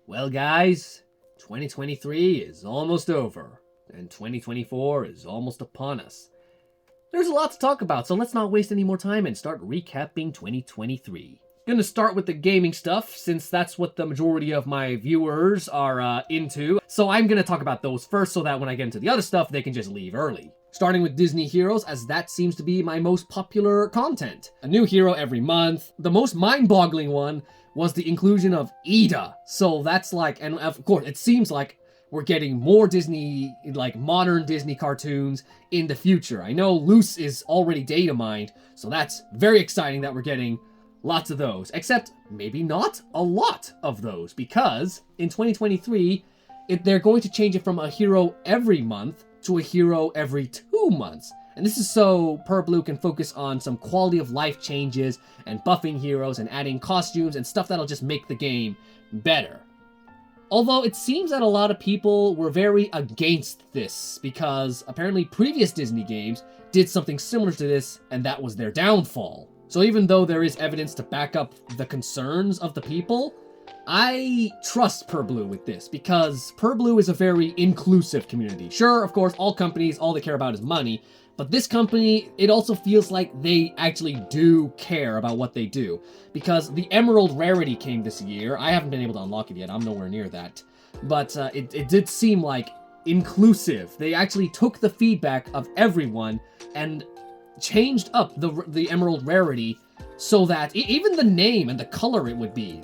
Well, guys, 2023 is almost over, and 2024 is almost upon us. There's a lot to talk about, so let's not waste any more time and start recapping 2023. Gonna start with the gaming stuff, since that's what the majority of my viewers are into. So I'm gonna talk about those first, so that when I get into the other stuff, they can just leave early. Starting with Disney heroes, as that seems to be my most popular content. A new hero every month. The most mind-boggling one was the inclusion of Ida. So that's like, and of course, it seems like we're getting more Disney, like modern Disney cartoons in the future. I know Luce is already data mined, so that's very exciting that we're getting lots of those. Except maybe not a lot of those, because in 2023, they're going to change it from a hero every month to a hero every 2 months. And this is so Purblue can focus on some quality of life changes and buffing heroes and adding costumes and stuff that'll just make the game better. Although it seems that a lot of people were very against this, because apparently previous Disney games did something similar to this, and that was their downfall. So even though there is evidence to back up the concerns of the people, I trust Purblue with this, because Purblue is a very inclusive community. Sure, of course, all companies, all they care about is money, but this company, it also feels like they actually do care about what they do. Because the Emerald Rarity came this year. I haven't been able to unlock it yet. I'm nowhere near that. But it did seem like inclusive. They actually took the feedback of everyone and changed up the Emerald Rarity so that even the name and the color it would be,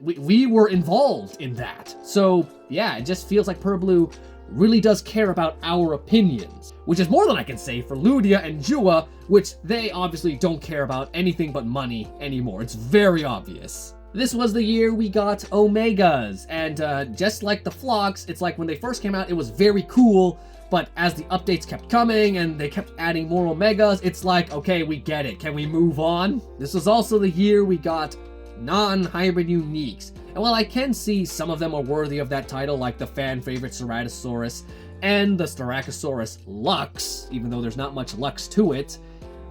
we were involved in that. So yeah, it just feels like Purblue really does care about our opinions, which is more than I can say for Ludia and Jua, which they obviously don't care about anything but money anymore. It's very obvious. This was the year we got Omegas, and just like the Flocks, it's like when they first came out, it was very cool, but as the updates kept coming and they kept adding more Omegas, it's like, okay, we get it. Can we move on? This was also the year we got non-hybrid uniques. And while I can see some of them are worthy of that title, like the fan-favorite Ceratosaurus and the Styracosaurus Lux, even though there's not much Lux to it,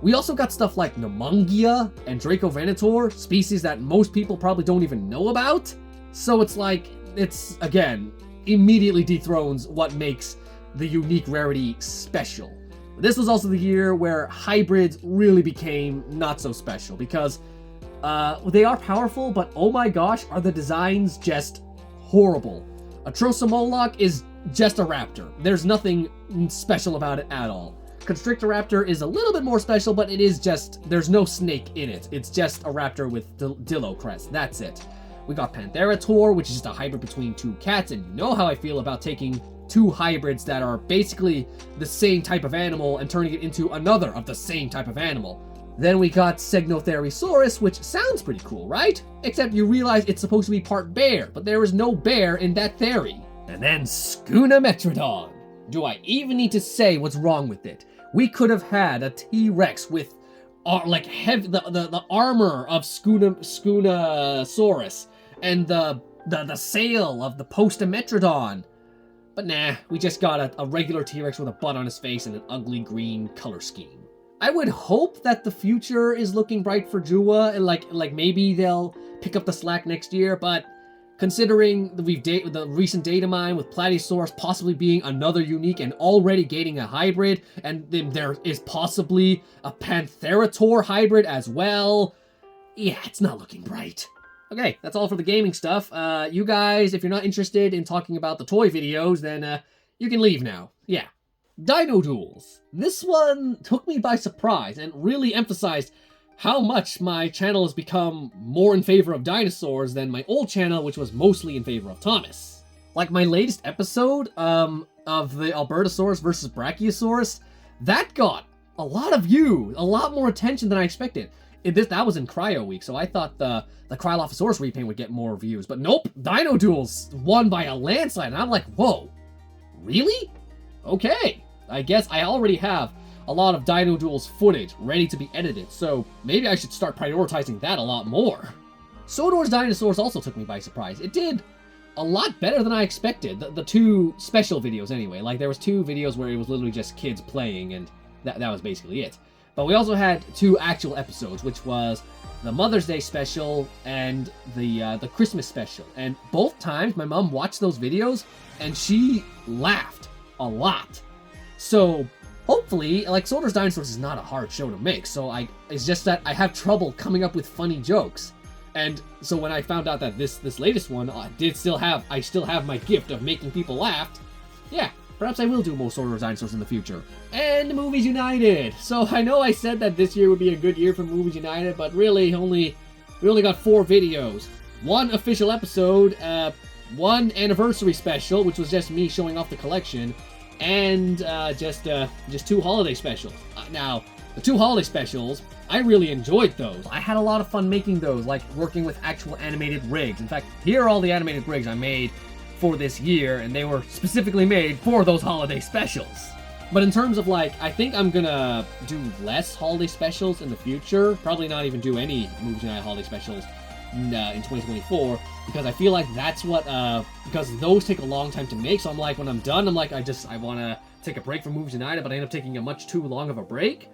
we also got stuff like Nemungia and Dracovenator, species that most people probably don't even know about. So it's like, it's, again, immediately dethrones what makes the unique rarity special. This was also the year where hybrids really became not so special, because they are powerful, but oh my gosh, are the designs just horrible. A Trosomoloch is just a raptor. There's nothing special about it at all. Constrictoraptor is a little bit more special, but it is just, there's no snake in it. It's just a raptor with Dillo crest. That's it. We got Pantherator, which is just a hybrid between two cats, and you know how I feel about taking two hybrids that are basically the same type of animal and turning it into another of the same type of animal. Then we got Segnotherisaurus, which sounds pretty cool, right? Except you realize it's supposed to be part bear, but there is no bear in that theory. And then Skunametrodon. Do I even need to say what's wrong with it? We could have had a T-Rex with like heavy, the armor of Skunasaurus and the sail of the Postametrodon. But nah, we just got a regular T-Rex with a butt on his face and an ugly green color scheme. I would hope that the future is looking bright for Jua, and like maybe they'll pick up the slack next year, but considering the recent data mine with Platysaurus possibly being another unique and already gaining a hybrid, and then there is possibly a Pantherator hybrid as well, yeah, it's not looking bright. Okay, that's all for the gaming stuff. You guys, if you're not interested in talking about the toy videos, then you can leave now. Yeah. Dino Duels. This one took me by surprise and really emphasized how much my channel has become more in favor of dinosaurs than my old channel, which was mostly in favor of Thomas. Like my latest episode of the Albertosaurus versus Brachiosaurus, that got a lot of views, a lot more attention than I expected. That was in Cryo Week, so I thought the Cryolophosaurus repaint would get more views, but nope, Dino Duels won by a landslide, and I'm like, whoa, really? Okay, I guess I already have a lot of Dino Duels footage ready to be edited, so maybe I should start prioritizing that a lot more. Sodor's Dinosaurs also took me by surprise. It did a lot better than I expected. The two special videos anyway, like there was two videos where it was literally just kids playing, and that was basically it. But we also had 2 actual episodes, which was the Mother's Day special and the Christmas special. And both times my mom watched those videos and she laughed a lot. So hopefully, like, Soldier's Dinosaurs is not a hard show to make, so it's just that I have trouble coming up with funny jokes. And so when I found out that this latest one, I still have my gift of making people laugh, yeah, perhaps I will do more Soldier's Dinosaurs in the future. And Movies United! So I know I said that this year would be a good year for Movies United, but really, we only got 4 videos. 1 official episode, 1 anniversary special, which was just me showing off the collection, and just 2 holiday specials. Now, the 2 holiday specials, I really enjoyed those. I had a lot of fun making those, like working with actual animated rigs. In fact, here are all the animated rigs I made for this year, and they were specifically made for those holiday specials. But in terms of, like, I think I'm gonna do less holiday specials in the future. Probably not even do any Movies United holiday specials in 2024, because I feel like that's what, because those take a long time to make, so I'm like, when I'm done, I'm like, I want to take a break from Movies United, but I end up taking a much too long of a break.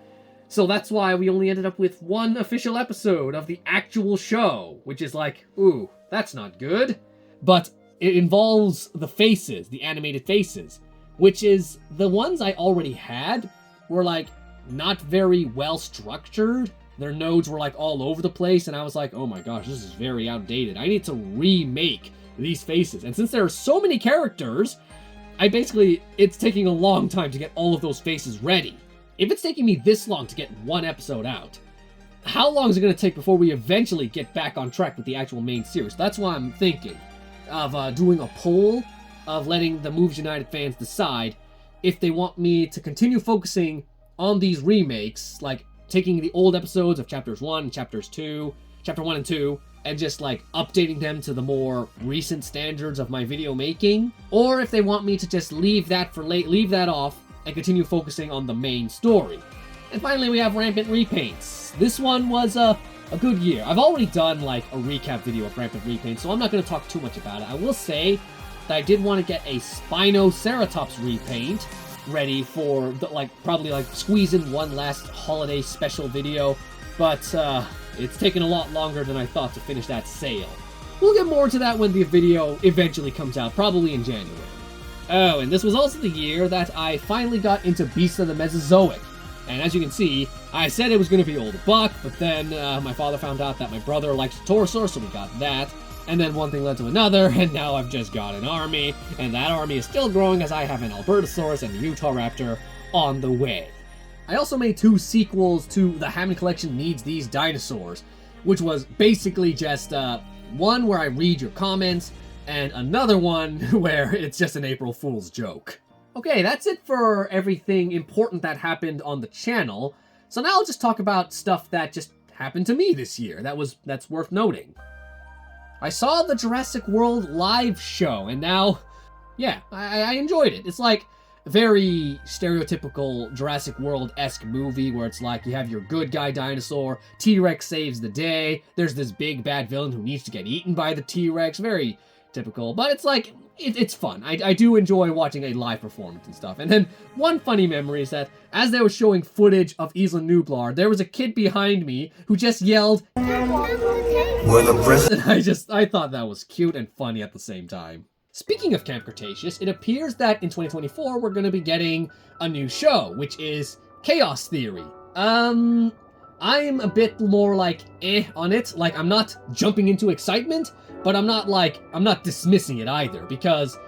So that's why we only ended up with 1 official episode of the actual show, which is like, ooh, that's not good. But it involves the faces, the animated faces, which is the ones I already had were, like, not very well structured. Their nodes were, like, all over the place, and I was like, oh my gosh, this is very outdated. I need to remake these faces. And since there are so many characters, it's taking a long time to get all of those faces ready. If it's taking me this long to get 1 episode out, how long is it going to take before we eventually get back on track with the actual main series? That's why I'm thinking of doing a poll of letting the Movies United fans decide if they want me to continue focusing on these remakes, like taking the old episodes of chapters 1 and chapter 1 and 2, and just, like, updating them to the more recent standards of my video making, or if they want me to just leave that off and continue focusing on the main story. And finally, we have Rampant Repaints. This one was a good year. I've already done, like, a recap video of Rampant Repaints, so I'm not going to talk too much about it. I will say that I did want to get a Spinoceratops repaint ready for, probably, squeeze in 1 last holiday special video, but it's taken a lot longer than I thought to finish that sale. We'll get more to that when the video eventually comes out, probably in January. Oh, and this was also the year that I finally got into Beasts of the Mesozoic. And as you can see, I said it was going to be Old Buck, but then my father found out that my brother likes Taurosaurus, so we got that. And then one thing led to another, and now I've just got an army, and that army is still growing as I have an Albertosaurus and a Utahraptor on the way. I also made 2 sequels to The Hammond Collection Needs These Dinosaurs, which was basically just one where I read your comments, and another one where it's just an April Fool's joke. Okay, that's it for everything important that happened on the channel. So now I'll just talk about stuff that just happened to me this year that's worth noting. I saw the Jurassic World live show, and now, yeah, I enjoyed it. It's like a very stereotypical Jurassic World-esque movie where it's like you have your good guy dinosaur, T-Rex saves the day, there's this big bad villain who needs to get eaten by the T-Rex, very typical, but it's like, it's fun. I do enjoy watching a live performance and stuff. And then one funny memory is that as they were showing footage of Isla Nublar, there was a kid behind me who just yelled, "We're the president." I thought that was cute and funny at the same time. Speaking of Camp Cretaceous, it appears that in 2024 we're going to be getting a new show, which is Chaos Theory. I'm a bit more like on it. Like, I'm not jumping into excitement, but I'm not dismissing it either, because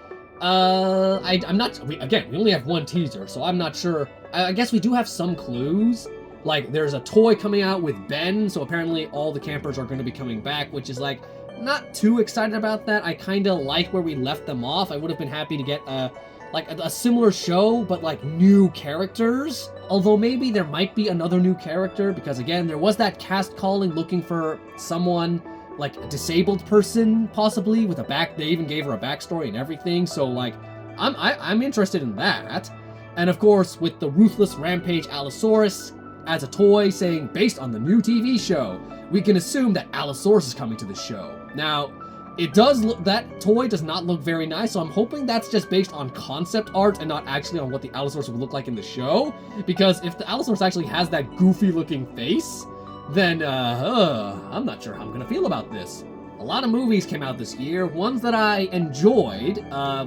I'm not, again, we only have 1 teaser, so I'm not sure. I guess we do have some clues. Like, there's a toy coming out with Ben, so apparently all the campers are going to be coming back, which is, like, not too excited about that. I kind of like where we left them off. I would have been happy to get a similar show, but, like, new characters. Although maybe there might be another new character, because, again, there was that cast calling looking for someone, like, a disabled person, possibly, with a back. They even gave her a backstory and everything, so, like, I'm interested in that. And, of course, with the Ruthless Rampage Allosaurus as a toy saying, based on the new TV show, we can assume that Allosaurus is coming to the show. Now, It does look, that toy does not look very nice, so I'm hoping that's just based on concept art and not actually on what the Allosaurus would look like in the show. Because if the Allosaurus actually has that goofy looking face, then I'm not sure how I'm gonna feel about this. A lot of movies came out this year. Ones that I enjoyed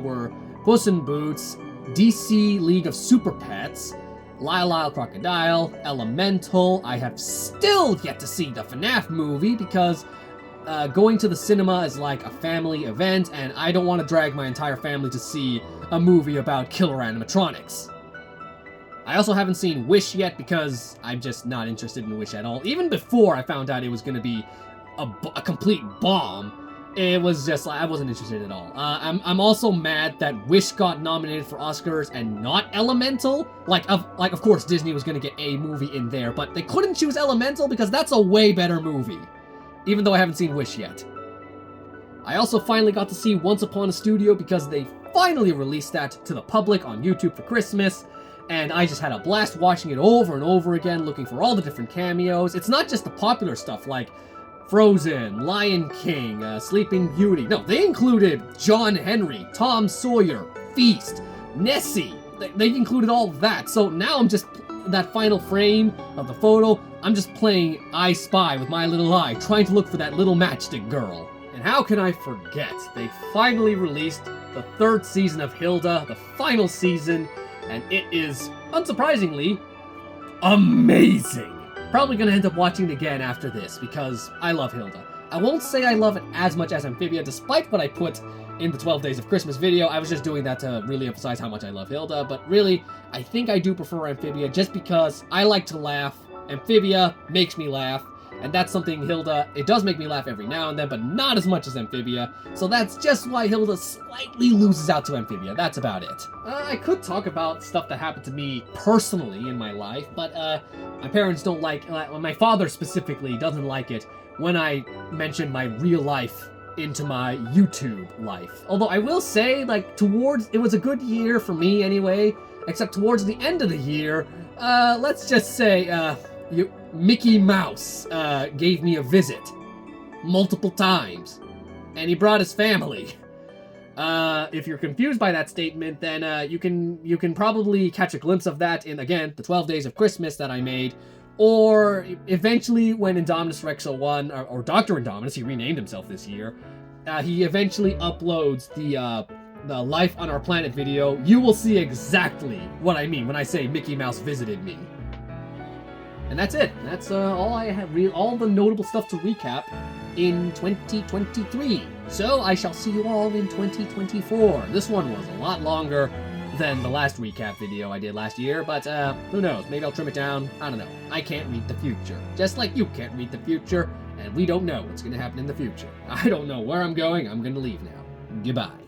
were Puss in Boots, DC League of Super Pets, Lyle Crocodile, Elemental. I have still yet to see the FNAF movie because going to the cinema is like a family event, and I don't want to drag my entire family to see a movie about killer animatronics. I also haven't seen Wish yet because I'm just not interested in Wish at all. Even before I found out it was going to be a complete bomb, it was just like I wasn't interested at all. I'm also mad that Wish got nominated for Oscars and not Elemental. Of course Disney was going to get a movie in there, but they couldn't choose Elemental because that's a way better movie. Even though I haven't seen Wish yet. I also finally got to see Once Upon a Studio because they finally released that to the public on YouTube for Christmas, and I just had a blast watching it over and over again, looking for all the different cameos. It's not just the popular stuff like Frozen, Lion King, Sleeping Beauty. No, they included John Henry, Tom Sawyer, Feast, Nessie. They included all of that, so now I'm just that final frame of the photo, I'm just playing I Spy with my little eye, trying to look for that little matchstick girl. And how can I forget? They finally released the 3rd season of Hilda, the final season, and it is, unsurprisingly, amazing. Probably gonna end up watching it again after this, because I love Hilda. I won't say I love it as much as Amphibia, despite what I put in the 12 Days of Christmas video. I was just doing that to really emphasize how much I love Hilda, but really, I think I do prefer Amphibia just because I like to laugh. Amphibia makes me laugh, and that's something Hilda, it does make me laugh every now and then, but not as much as Amphibia, so that's just why Hilda slightly loses out to Amphibia. That's about it. I could talk about stuff that happened to me personally in my life, but my parents don't like, my father specifically doesn't like it when I mention my real life into my YouTube life. Although I will say, it was a good year for me anyway, except towards the end of the year, let's just say, Mickey Mouse gave me a visit multiple times, and he brought his family. If you're confused by that statement, then you can probably catch a glimpse of that in, again, the 12 Days of Christmas that I made, or eventually when Indominus Rex 01, or Dr. Indominus, he renamed himself this year, he eventually uploads the Life on Our Planet video. You will see exactly what I mean when I say Mickey Mouse visited me. And that's it. That's all I have, all the notable stuff to recap in 2023. So I shall see you all in 2024. This one was a lot longer than the last recap video I did last year, but who knows? Maybe I'll trim it down. I don't know. I can't read the future. Just like you can't read the future, and we don't know what's going to happen in the future. I don't know where I'm going. I'm going to leave now. Goodbye.